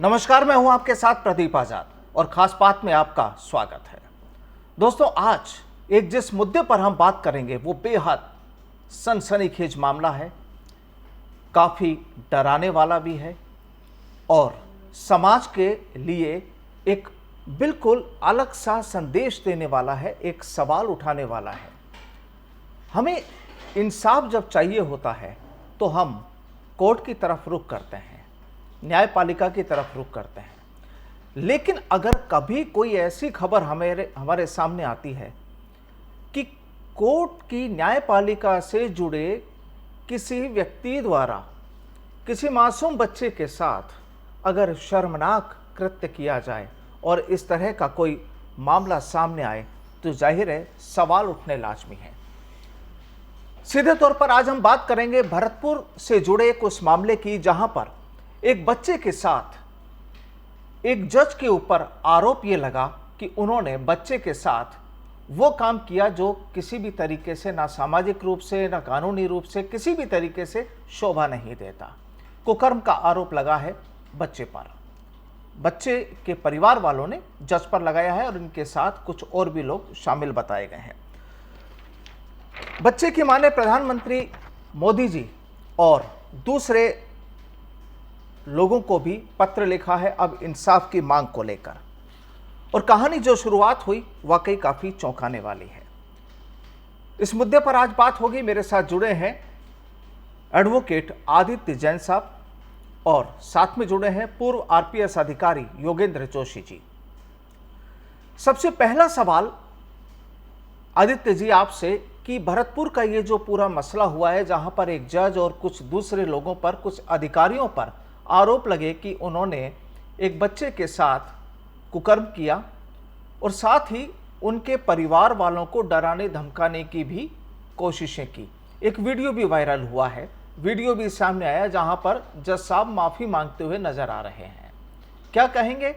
नमस्कार, मैं हूं आपके साथ प्रदीप आजाद और खास बात में आपका स्वागत है। दोस्तों, आज जिस मुद्दे पर हम बात करेंगे वो बेहद सनसनीखेज मामला है, काफी डराने वाला भी है और समाज के लिए एक बिल्कुल अलग सा संदेश देने वाला है, एक सवाल उठाने वाला है। हमें इंसाफ जब चाहिए होता है तो हम कोर्ट की तरफ रुख करते हैं, न्यायपालिका की तरफ रुख करते हैं। लेकिन अगर कभी कोई ऐसी खबर हमारे सामने आती है कि कोर्ट की न्यायपालिका से जुड़े किसी व्यक्ति द्वारा किसी मासूम बच्चे के साथ अगर शर्मनाक कृत्य किया जाए और इस तरह का कोई मामला सामने आए तो जाहिर है सवाल उठने लाजमी है। सीधे तौर पर आज हम बात करेंगे भरतपुर से जुड़े एक उस मामले की जहां पर एक बच्चे के साथ एक जज के ऊपर आरोप यह लगा कि उन्होंने बच्चे के साथ वो काम किया जो किसी भी तरीके से ना सामाजिक रूप से ना कानूनी रूप से किसी भी तरीके से शोभा नहीं देता। कुकर्म का आरोप लगा है बच्चे पर। बच्चे के परिवार वालों ने जज पर लगाया है और इनके साथ कुछ और भी लोग शामिल बताए गए हैं। बच्चे की मां ने प्रधानमंत्री मोदी जी और दूसरे लोगों को भी पत्र लिखा है अब इंसाफ की मांग को लेकर, और कहानी जो शुरुआत हुई वाकई काफी चौंकाने वाली है। इस मुद्दे पर आज बात होगी। मेरे साथ जुड़े हैं एडवोकेट आदित्य जैन साहब और साथ में जुड़े हैं पूर्व आरपीएस अधिकारी योगेंद्र जोशी जी। सबसे पहला सवाल आदित्य जी आपसे कि भरतपुर का ये जो पूरा मसला हुआ है जहां पर एक जज और कुछ दूसरे लोगों पर, कुछ अधिकारियों पर आरोप लगे कि उन्होंने एक बच्चे के साथ कुकर्म किया और साथ ही उनके परिवार वालों को डराने धमकाने की भी कोशिशें की। एक वीडियो भी वायरल हुआ है, वीडियो भी सामने आया जहां पर जज साहब माफ़ी मांगते हुए नजर आ रहे हैं। क्या कहेंगे?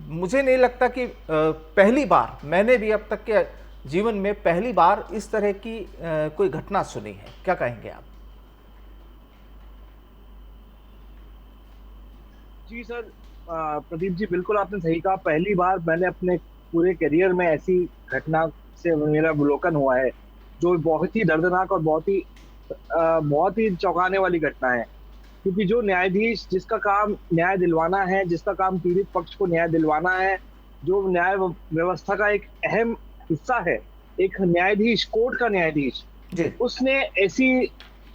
मुझे नहीं लगता कि पहली बार, मैंने भी अब तक के जीवन में पहली बार इस तरह की कोई घटना सुनी है। क्या कहेंगे आप? जी सर, प्रदीप जी बिल्कुल आपने सही कहा। पहली बार मैंने अपने पूरे करियर में ऐसी घटना से मेरा अवलोकन हुआ है जो बहुत ही दर्दनाक और बहुत ही चौंकाने वाली घटना है। क्योंकि जो न्यायाधीश जिसका काम न्याय दिलवाना है, जिसका काम पीड़ित पक्ष को न्याय दिलवाना है, जो न्याय व्यवस्था का एक अहम हिस्सा है, एक न्यायाधीश, कोर्ट का न्यायाधीश, उसने ऐसी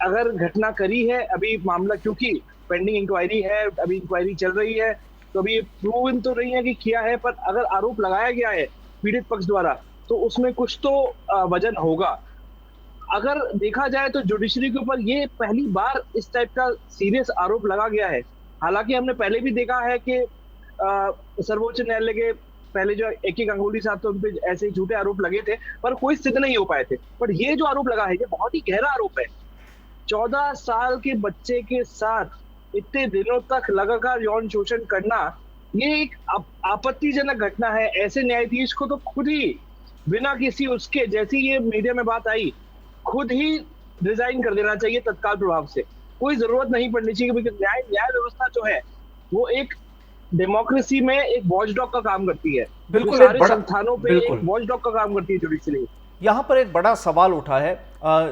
अगर घटना करी है। अभी मामला क्योंकि पेंडिंग इंक्वायरी है, अभी इंक्वायरी चल रही है, तो अभी प्रूवन तो नहीं है कि किया है, पर अगर आरोप लगाया गया है पीड़ित पक्ष द्वारा तो उसमें कुछ तो वजन होगा। अगर देखा जाए तो जुडिशरी के ऊपर ये पहली बार इस टाइप का सीरियस आरोप लगा गया है। हालांकि हमने पहले भी देखा है कि सर्वोच्च न्यायालय के पहले जो AK गंगुली साहब थे उन पे ऐसे ही झूठे आरोप लगे थे पर कोई सिद्ध नहीं हो पाए थे। पर ये जो आरोप लगा है ये बहुत ही गहरा आरोप है। 14 साल के बच्चे के साथ इतने दिनों तक लगातार यौन शोषण करना, ये एक आपत्तिजनक घटना है। ऐसे न्यायाधीश को तो खुद ही बिना किसी उसके, जैसी ये मीडिया में बात आई, खुद ही रिजाइन कर देना चाहिए तत्काल प्रभाव से। कोई जरूरत नहीं पड़नी चाहिए, क्योंकि न्याय व्यवस्था जो है वो एक डेमोक्रेसी में एक वॉचडॉग का काम करती है। बिल्कुल, सारे संस्थानों पे एक वॉचडॉग का काम करती है जुडिशरी। यहाँ पर एक बड़ा सवाल उठा है।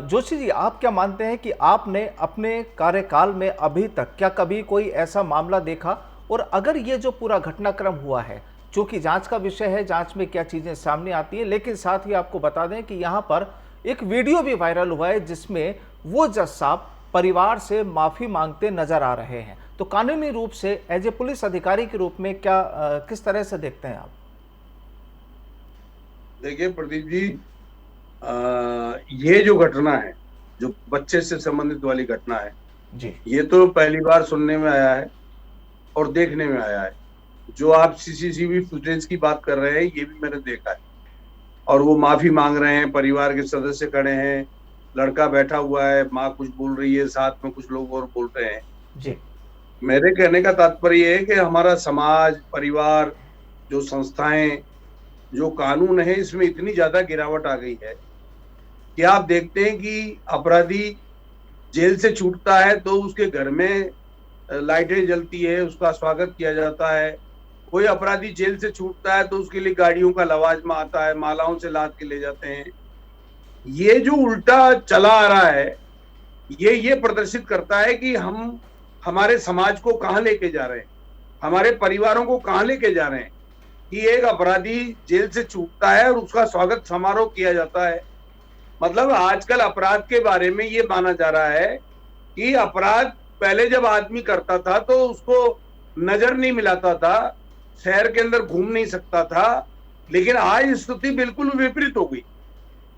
जोशी जी, आप क्या मानते हैं कि आपने अपने कार्यकाल में अभी तक क्या कभी कोई ऐसा मामला देखा? और अगर ये जो पूरा घटनाक्रम हुआ है, चूंकि जांच का विषय है, जांच में क्या चीजें सामने आती है, लेकिन साथ ही आपको बता दें कि यहाँ पर एक वीडियो भी वायरल हुआ है जिसमें वो जज साहब परिवार से माफी मांगते नजर आ रहे हैं। तो कानूनी रूप से एज ए पुलिस अधिकारी के रूप में क्या किस तरह से देखते हैं आप? देखिए प्रदीप जी, ये जो घटना है, जो बच्चे से संबंधित वाली घटना है जी, ये तो पहली बार सुनने में आया है और देखने में आया है। जो आप CCTV फुटेज की बात कर रहे हैं ये भी मैंने देखा है। और वो माफी मांग रहे हैं, परिवार के सदस्य खड़े हैं, लड़का बैठा हुआ है, माँ कुछ बोल रही है, साथ में कुछ लोग और बोल रहे हैं जी। मेरे कहने का तात्पर्य है कि हमारा समाज, परिवार, जो संस्थाएं, जो कानून है, इसमें इतनी ज्यादा गिरावट आ गई है कि आप देखते हैं कि अपराधी जेल से छूटता है तो उसके घर में लाइटें जलती है, उसका स्वागत किया जाता है। कोई अपराधी जेल से छूटता है तो उसके लिए गाड़ियों का लवाजमा आता है, मालाओं से लाद के ले जाते हैं। ये जो उल्टा चला आ रहा है, ये प्रदर्शित करता है कि हम हमारे समाज को कहाँ लेके जा रहे हैं, हमारे परिवारों को कहाँ लेके जा रहे हैं कि एक अपराधी जेल से छूटता है और उसका स्वागत समारोह किया जाता है। मतलब आजकल अपराध के बारे में ये माना जा रहा है कि अपराध पहले जब आदमी करता था तो उसको नजर नहीं मिलाता था, शहर के अंदर घूम नहीं सकता था, लेकिन आज स्थिति बिल्कुल विपरीत हो गई।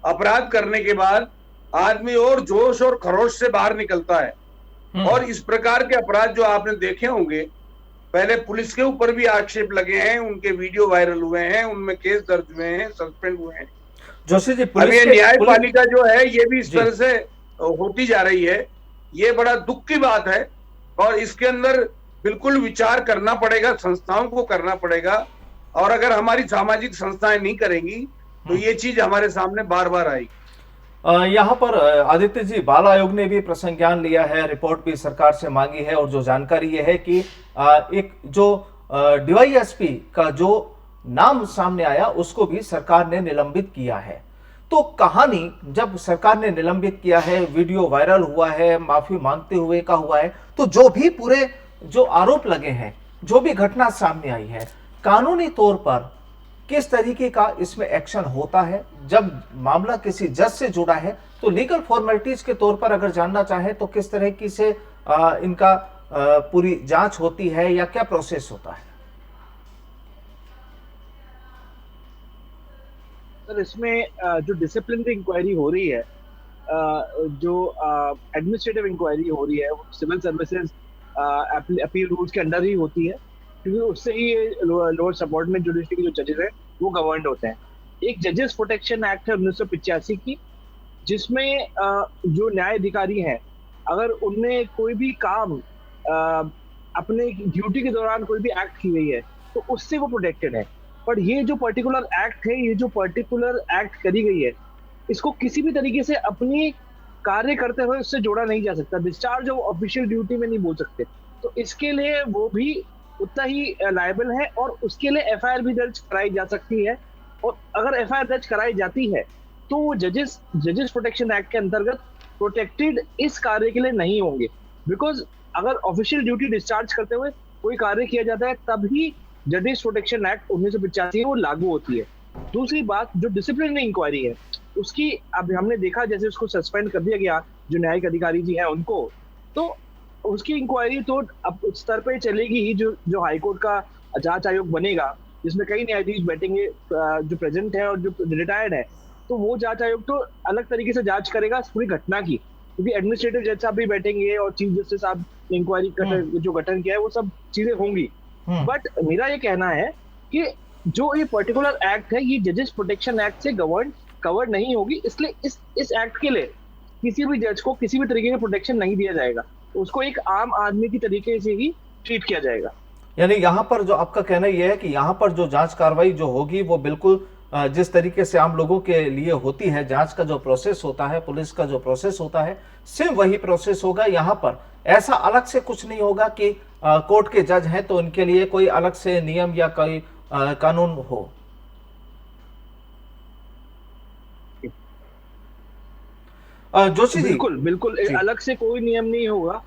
अपराध करने के बाद आदमी और जोश और खरोश से बाहर निकलता है। और इस प्रकार के अपराध जो आपने देखे होंगे, पहले पुलिस के ऊपर भी आक्षेप लगे हैं, उनके वीडियो वायरल हुए हैं, उनमें केस दर्ज हुए हैं, सस्पेंड हुए हैं। जोशी जी, अब ये न्यायपालिका जो है ये भी इस तरह से होती जा रही है, ये बड़ा दुख की बात है। और इसके अंदर बिल्कुल विचार करना पड़ेगा, संस्थाओं को करना पड़ेगा। और अगर हमारी सामाजिक संस्थाएं नहीं करेंगी तो ये चीज हमारे सामने बार बार आएगी। यहाँ पर आदित्य जी, बाल आयोग ने भी प्रसंज्ञान लिया है, रिपोर्ट भी सरकार से मांगी है, और जो जानकारी ये है कि एक जो डीवाईएसपी का जो नाम सामने आया उसको भी सरकार ने निलंबित किया है। तो कहानी जब सरकार ने निलंबित किया है, वीडियो वायरल हुआ है, माफी मांगते हुए का हुआ है, तो जो भी पूरे जो आरोप लगे हैं, जो भी घटना सामने आई है, कानूनी तौर पर किस तरीके का इसमें एक्शन होता है? जब मामला किसी जज से जुड़ा है तो लीगल फॉर्मेलिटीज के तौर पर अगर जानना चाहे तो किस तरह की से इनका पूरी जांच होती है या क्या प्रोसेस होता है? सर, इसमें जो डिसिप्लिनरी इंक्वायरी हो रही है, जो एडमिनिस्ट्रेटिव इंक्वायरी हो रही है, वो सिविल सर्विसेज अपील रूल्स के अंडर ही होती है, क्योंकि उससे ही लोअर सबऑर्डिनेट जुडिशरी के जो जजेस हैं वो गवर्नड होते हैं। एक जजेस प्रोटेक्शन एक्ट है 1985 की, जिसमें जो न्याय अधिकारी हैं, अगर उनने कोई भी काम अपने ड्यूटी के दौरान कोई भी एक्ट की गई है तो उससे वो प्रोटेक्टेड है। पर ये जो पर्टिकुलर एक्ट है, ये जो पर्टिकुलर एक्ट करी गई है, इसको किसी भी तरीके से अपनी कार्य करते हुए उससे जोड़ा नहीं जा सकता। डिस्चार्ज ऑफ ऑफिशियल ड्यूटी में नहीं बोल सकते। तो इसके लिए वो भी उतना ही लायबल है और उसके लिए एफआईआर भी दर्ज कराई जा सकती है। और अगर एफआईआर दर्ज कराई जाती है तो वो जजेस प्रोटेक्शन एक्ट के अंतर्गत प्रोटेक्टेड इस कार्य के लिए नहीं होंगे। बिकॉज अगर ऑफिशियल ड्यूटी डिस्चार्ज करते हुए कोई कार्य किया जाता है तभी जजेस प्रोटेक्शन एक्ट 1985 वो लागू होती है। दूसरी बात, जो डिसिप्लिनरी इंक्वायरी है उसकी अब हमने देखा जैसे उसको सस्पेंड कर दिया गया जो न्यायिक अधिकारी जी हैं उनको, तो उसकी इंक्वायरी तो अब उस स्तर पे चलेगी ही। जो हाईकोर्ट का जांच आयोग बनेगा जिसमें कई न्यायाधीश बैठेंगे जो प्रेजेंट है और जो रिटायर्ड है, तो वो जांच आयोग तो अलग तरीके से जांच करेगा पूरी घटना की, क्योंकि एडमिनिस्ट्रेटिव जज साहब भी बैठेंगे और चीफ जस्टिस साहब ने इंक्वायरी जो गठन किया है वो सब चीजें होंगी। बट मेरा ये कहना है कि जो ये पर्टिकुलर एक्ट है ये जजेस प्रोटेक्शन एक्ट से कवर्ड नहीं होगी, इसलिए इस एक्ट के लिए किसी भी जज को किसी भी तरीके का प्रोटेक्शन नहीं दिया जाएगा, उसको एक आम आदमी की तरीके से ही ट्रीट किया जाएगा। यानी यहाँ पर जो आपका कहना यह है कि यहाँ पर जो जांच कार्रवाई जो होगी वो बिल्कुल जिस तरीके से आम लोगों के लिए होती है, जांच का जो प्रोसेस होता है, पुलिस का जो प्रोसेस होता है, सेम वही प्रोसेस होगा। यहाँ पर ऐसा अलग से कुछ नहीं होगा कि कोर्ट के जज हैं तो उनके लिए कोई अलग से नियम या कोई कानून हो। जोशी जी, बिल्कुल अलग से कोई नियम नहीं होगा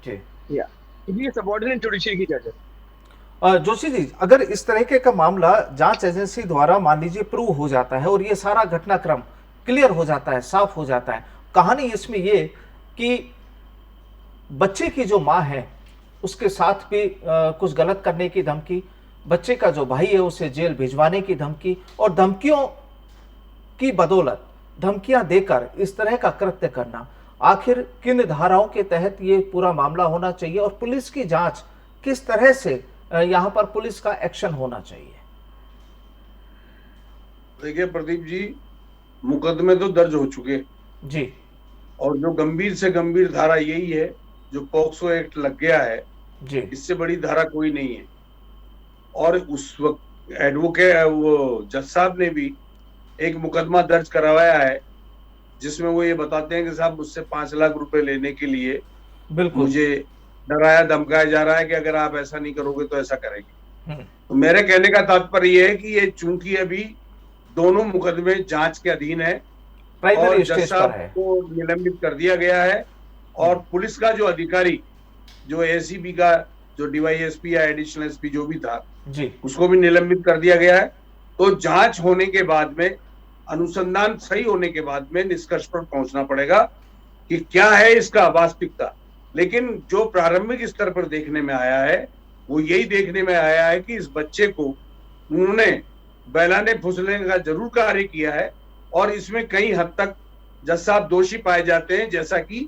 जी, या ये सबऑर्डिनेट जुडिशरी की जज है। जोशी जी, अगर इस तरीके का मामला जांच एजेंसी द्वारा मान लीजिए प्रूव हो जाता है और ये सारा घटनाक्रम क्लियर हो जाता है, साफ हो जाता है, कहानी इसमें ये कि बच्चे की जो माँ है उसके साथ भी कुछ गलत करने की धमकी, बच्चे का जो भाई है उसे जेल भिजवाने की धमकी, और धमकियों की बदौलत धमकियां देकर इस तरह का कृत्य करना, आखिर किन धाराओं के तहत ये पूरा मामला होना चाहिए और पुलिस की जांच किस तरह से यहाँ पर पुलिस का एक्शन होना चाहिए? देखिए प्रदीप जी, मुकदमे तो दर्ज हो चुके जी, और जो गंभीर से गंभीर धारा यही है जो पॉक्सो एक्ट लग गया है जी, इससे बड़ी धारा कोई नहीं है। और उस वक्त एडवोकेट वो जज साहब ने भी एक मुकदमा दर्ज करवाया है जिसमें वो ये बताते हैं कि साहब मुझसे 5 लाख रुपए लेने के लिए बिल्कुल मुझे डराया धमकाया जा रहा है कि अगर आप ऐसा नहीं करोगे तो ऐसा करेंगे। हम्म, तो मेरे कहने का तात्पर्य ये है कि ये चूंकि अभी दोनों मुकदमे जांच के अधीन है और प्राइमरी जज स्टेज पर साहब है। को निलंबित कर दिया गया है और पुलिस का जो अधिकारी, जो एसीबी का जो डीवाईएसपी या एडिशनल एसपी जो भी था, जी, उसको भी निलंबित कर दिया गया है। तो जांच होने के बाद में, अनुसंधान सही होने के बाद में निष्कर्ष पर पहुंचना पड़ेगा कि क्या है इसका वास्तविकता। लेकिन जो प्रारंभिक स्तर पर देखने में आया है वो यही देखने में आया है कि इस बच्चे को उन्होंने बहलाने फुसलाने का जरूर कार्य किया है और इसमें कई हद तक जज साहब दोषी पाए जाते हैं, जैसा कि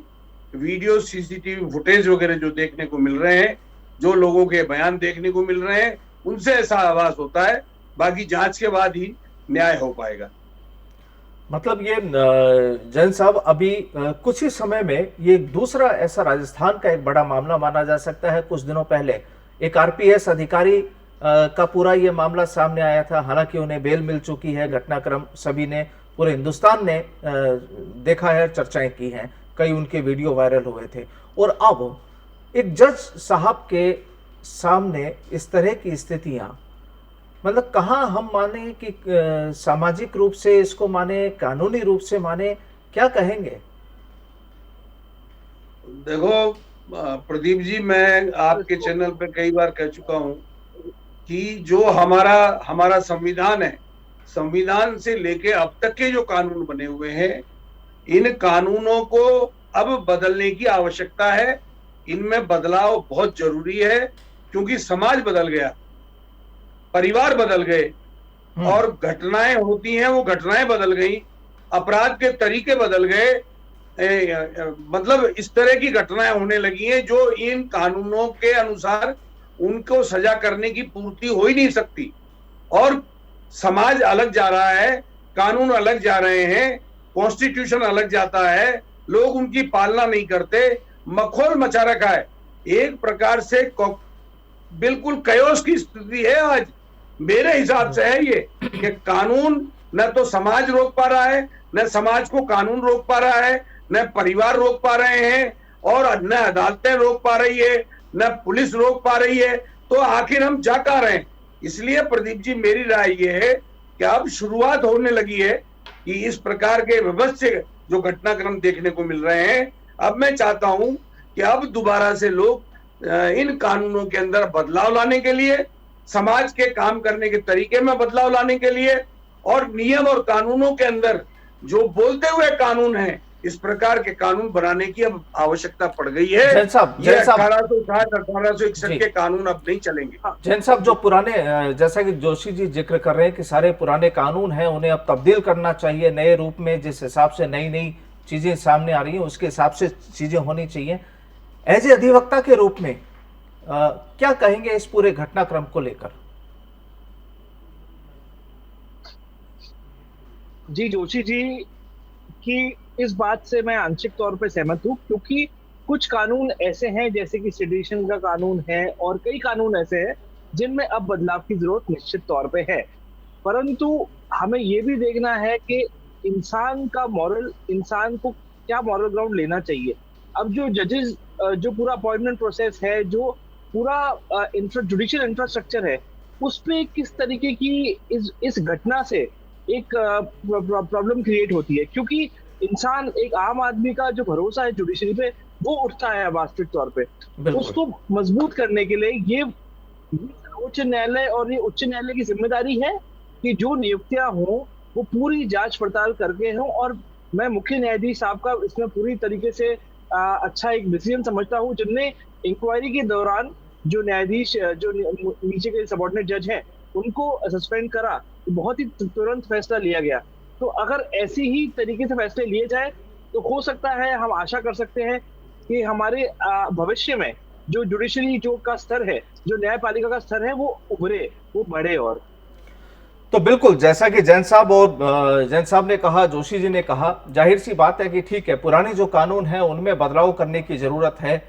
वीडियो सीसीटीवी फुटेज वगैरह जो देखने को मिल रहे हैं, जो लोगों के बयान देखने को मिल रहे हैं, उनसे ऐसा आभास होता है। बाकी जांच के बाद ही न्याय हो पाएगा। मतलब ये जैन साहब अभी कुछ ही समय में ये दूसरा ऐसा राजस्थान का एक बड़ा मामला माना जा सकता है। कुछ दिनों पहले एक आरपीएस अधिकारी का पूरा ये मामला सामने आया था। हालांकि उन्हें बेल मिल चुकी है। घटनाक्रम सभी ने, पूरे हिंदुस्तान ने देखा है, चर्चाएं की हैं, कई उनके वीडियो वायरल हुए थे। और अब एक जज साहब के सामने इस तरह की स्थितियां, मतलब कहाँ हम माने कि सामाजिक रूप से इसको माने, कानूनी रूप से माने, क्या कहेंगे? देखो प्रदीप जी, मैं आपके चैनल पे कई बार कह चुका हूं कि जो हमारा संविधान है, संविधान से लेके अब तक के जो कानून बने हुए हैं, इन कानूनों को अब बदलने की आवश्यकता है। इनमें बदलाव बहुत जरूरी है क्योंकि समाज बदल गया, परिवार बदल गए और घटनाएं होती हैं, वो घटनाएं बदल गई, अपराध के तरीके बदल गए। मतलब इस तरह की घटनाएं होने लगी हैं जो इन कानूनों के अनुसार उनको सजा करने की पूर्ति हो ही नहीं सकती। और समाज अलग जा रहा है, कानून अलग जा रहे हैं, कॉन्स्टिट्यूशन अलग जाता है, लोग उनकी पालना नहीं करते, मखौल मचा रखा है। एक प्रकार से बिल्कुल कयोस की स्थिति है आज, मेरे हिसाब से है ये, कि कानून न तो समाज रोक पा रहा है, न समाज को कानून रोक पा रहा है, न परिवार रोक पा रहे हैं, और न अदालतें रोक पा रही है, न पुलिस रोक पा रही है। तो आखिर हम जा कहां रहे हैं? इसलिए प्रदीप जी, मेरी राय ये है कि अब शुरुआत होने लगी है कि इस प्रकार के विभत्स जो घटनाक्रम देखने को मिल रहे हैं, अब मैं चाहता हूं कि अब दोबारा से लोग इन कानूनों के अंदर बदलाव लाने के लिए, समाज के काम करने के तरीके में बदलाव लाने के लिए, और नियम और कानूनों के अंदर जो बोलते हुए कानून है, इस प्रकार के कानून बनाने की अब आवश्यकता पड़ गई है। जैन साहब 1860-1861 के कानून अब नहीं चलेंगे। जैन साहब, जो पुराने, जैसा कि जोशी जी जिक्र कर रहे हैं कि सारे पुराने कानून हैं, उन्हें अब तब्दील करना चाहिए नए रूप में, जिस हिसाब से नई नई चीजें सामने आ रही हैं उसके हिसाब से चीजें होनी चाहिए। एज ए अधिवक्ता के रूप में क्या कहेंगे इस पूरे घटनाक्रम को लेकर? जी जोशी जी की इस बात से मैं आंशिक तौर पर सहमत हूँ, क्योंकि कुछ कानून ऐसे हैं जैसे कि सेडिशन का कानून है और कई कानून ऐसे हैं जिनमें अब बदलाव की जरूरत निश्चित तौर पे है। परंतु हमें ये भी देखना है कि इंसान को क्या मॉरल ग्राउंड लेना चाहिए। अब जो जजेस, जो पूरा अपॉइंटमेंट प्रोसेस है, जो पूरा जुडिशियल इंफ्रास्ट्रक्चर है, उस पे किस तरीके की इस घटना से एक प्रॉब्लम क्रिएट होती है, क्योंकि इंसान, एक आम आदमी का जो भरोसा है जुडिशरी पे, वो उठता है वास्तविक तौर पे। उसको मजबूत करने के लिए ये सर्वोच्च न्यायालय और ये उच्च न्यायालय की जिम्मेदारी है कि जो नियुक्तियां हों वो पूरी जांच पड़ताल करके हों। और मैं मुख्य न्यायाधीश साहब का इसमें पूरी तरीके से अच्छा एक डिसीजन समझता हूँ, जिनने इंक्वायरी के दौरान जो न्यायाधीश, जो नीचे के सबऑर्डिनेट जज हैं, उनको सस्पेंड करा, बहुत ही तुरंत फैसला लिया गया। तो अगर ऐसी ही तरीके से फैसले लिए जाए तो हो सकता है, हम आशा कर सकते हैं कि हमारे भविष्य में जो जुडिशरी जो का स्तर है, जो न्यायपालिका का स्तर है, वो उभरे, वो बढ़े। और तो बिल्कुल, जैसा कि जैन साहब ने कहा, जोशी जी ने कहा, जाहिर सी बात है कि ठीक है, पुराने जो कानून हैं उनमें बदलाव करने की जरूरत है।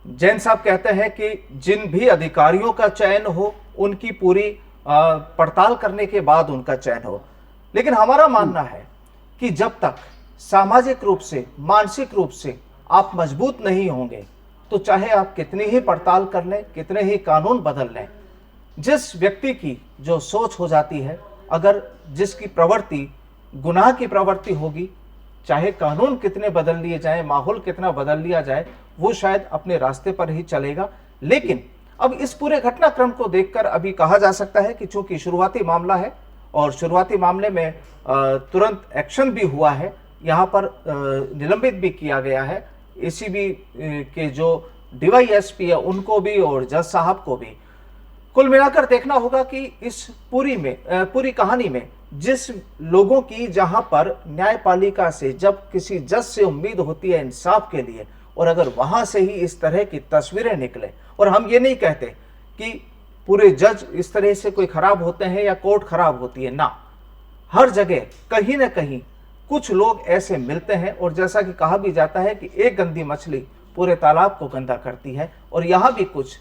जैन साहब कहते हैं कि जिन भी अधिकारियों का चयन हो उनकी पूरी पड़ताल करने के बाद उनका चयन हो। लेकिन हमारा मानना है कि जब तक सामाजिक रूप से, मानसिक रूप से आप मजबूत नहीं होंगे तो चाहे आप कितनी ही पड़ताल कर लें, कितने ही कानून बदल लें, जिस व्यक्ति की जो सोच हो जाती है, अगर जिसकी प्रवृत्ति गुनाह की प्रवृत्ति होगी, चाहे कानून कितने बदल लिए जाएं, माहौल कितना बदल लिया जाए, वो शायद अपने रास्ते पर ही चलेगा। लेकिन अब इस पूरे घटनाक्रम को देखकर अभी कहा जा सकता है कि चूंकि शुरुआती मामला है और शुरुआती मामले में तुरंत एक्शन भी हुआ है, यहाँ पर निलंबित भी किया गया है एसीबी के जो डीवाईएसपी है उनको भी और जज साहब को भी। कुल मिलाकर देखना होगा कि इस पूरी कहानी में जिस लोगों की जहां पर न्यायपालिका से जब किसी जज से उम्मीद होती है इंसाफ के लिए, और अगर वहां से ही इस तरह की तस्वीरें निकले, और हम ये नहीं कहते कि पूरे जज इस तरह से कोई खराब होते हैं या कोर्ट खराब होती है ना, हर जगह कहीं ना कहीं कुछ लोग ऐसे मिलते हैं, और जैसा कि कहा भी जाता है कि एक गंदी मछली पूरे तालाब को गंदा करती है, और यहाँ भी कुछ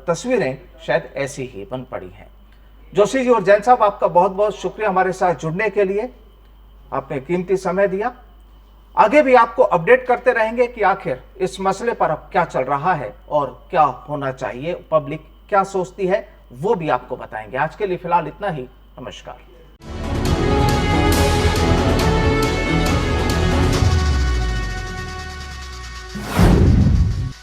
तस्वीरें शायद ऐसी ही बन पड़ी हैं। जोशी जी और जैन साहब, आपका बहुत बहुत शुक्रिया हमारे साथ जुड़ने के लिए, आपने कीमती समय दिया। आगे भी आपको अपडेट करते रहेंगे कि आखिर इस मसले पर अब क्या चल रहा है और क्या होना चाहिए, पब्लिक क्या सोचती है, वो भी आपको बताएंगे। आज के लिए फिलहाल इतना ही, नमस्कार।